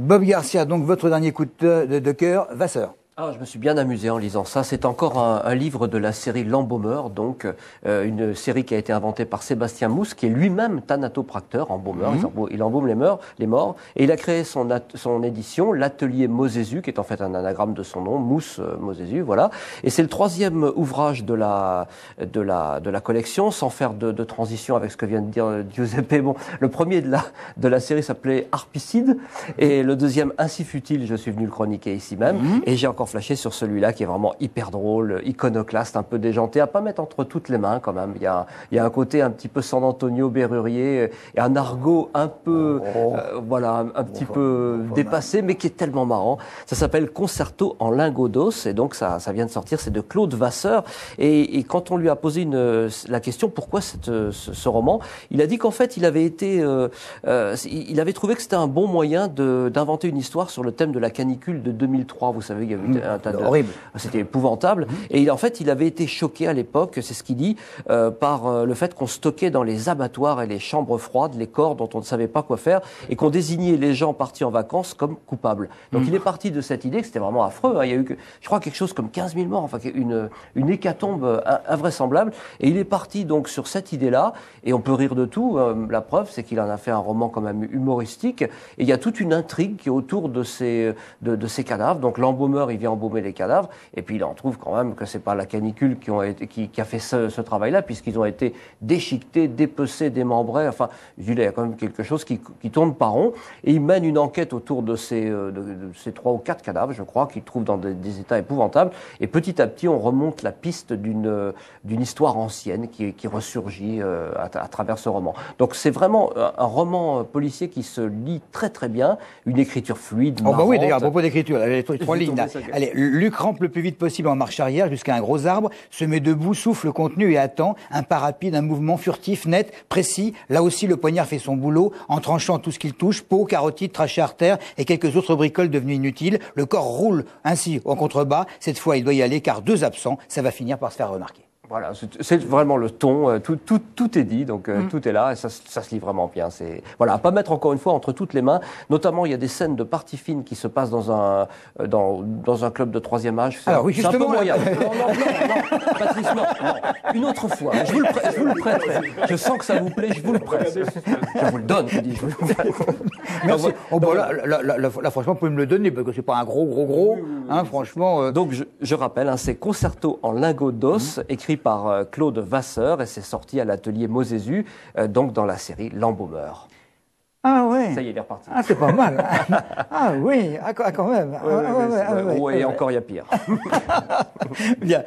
Bob Garcia, donc votre dernier coup de cœur, Vasseur. Ah, je me suis bien amusé en lisant ça. C'est encore un livre de la série L'Embaumeur, donc une série qui a été inventée par Sébastien Mousse, qui est lui-même thanatopracteur, embaumeur. Il embaume les morts. Et il a créé son édition, l'Atelier Mosésu, qui est en fait un anagramme de son nom, Mousse Mosésu, voilà. Et c'est le troisième ouvrage de la collection, sans faire de transition avec ce que vient de dire Giuseppe. Bon, le premier de la série s'appelait Harpicide, et le deuxième, Ainsi fut-il, je suis venu le chroniquer ici même. Et j'ai encore flashé sur celui-là qui est vraiment hyper drôle, iconoclaste, un peu déjanté, à pas mettre entre toutes les mains quand même. Il y a un côté un petit peu San Antonio Berrurier et un argot un peu, voilà, un petit peu dépassé, mais qui est tellement marrant. Ça s'appelle Concerto en lingots d'os, et donc ça vient de sortir, c'est de Claude Vasseur. Et quand on lui a posé la question pourquoi ce roman, il a dit qu'en fait il avait trouvé que c'était un bon moyen d'inventer une histoire sur le thème de la canicule de 2003. Vous savez, il y avait un tas horrible. C'était épouvantable. Et en fait, il avait été choqué à l'époque, c'est ce qu'il dit, par le fait qu'on stockait dans les abattoirs et les chambres froides les corps dont on ne savait pas quoi faire et qu'on désignait les gens partis en vacances comme coupables. Donc il est parti de cette idée que c'était vraiment affreux. Hein. Il y a eu, je crois, quelque chose comme 15 000 morts, enfin une hécatombe invraisemblable. Et il est parti donc sur cette idée-là. Et on peut rire de tout. La preuve, c'est qu'il en a fait un roman quand même humoristique. Et il y a toute une intrigue qui est autour de ces cadavres. Donc l'embaumeur, il vient embaumer les cadavres, et puis il en trouve quand même que c'est pas la canicule qui a fait ce travail-là, puisqu'ils ont été déchiquetés, dépecés, démembrés. Enfin, il y a quand même quelque chose qui tourne pas rond. Et il mène une enquête autour de ces 3 ou 4 cadavres, je crois, qu'il trouve dans des états épouvantables. Et petit à petit, on remonte la piste d'une histoire ancienne qui ressurgit à travers ce roman. Donc c'est vraiment un roman policier qui se lit très très bien, une écriture fluide, marrante. Oh bah oui, d'ailleurs, à propos d'écriture, les 3 lignes. Allez, Luc rampe le plus vite possible en marche arrière jusqu'à un gros arbre, se met debout, souffle le contenu et attend. Un pas rapide, un mouvement furtif, net, précis. Là aussi, le poignard fait son boulot, en tranchant tout ce qu'il touche, peau, carotide, trachée artère et quelques autres bricoles devenues inutiles. Le corps roule ainsi en contrebas. Cette fois, il doit y aller car 2 absents, ça va finir par se faire remarquer. Voilà, c'est vraiment le ton, tout est dit, donc tout est là, et ça se lit vraiment bien. Voilà, à pas mettre encore une fois entre toutes les mains. Notamment, il y a des scènes de partie fine qui se passent dans un club de 3e âge. Alors oui, justement, c'est un peu moyen. Non, Patrice, non, une autre fois. Je vous le prêterai. Je sens que ça vous plaît, je vous le prête. Je vous le donne, je dis. Merci. Là, franchement, vous pouvez me le donner, parce que c'est pas un gros, hein, franchement. Donc, je rappelle, hein, c'est Concerto en lingots d'os, écrit par Claude Vasseur, et c'est sorti à l'Atelier Mosésu, donc dans la série L'Embaumeur. Ah ouais. Ça y est, il est reparti. Ah, c'est pas mal. Ah oui, quand même. Oui, et encore il y a pire. Bien.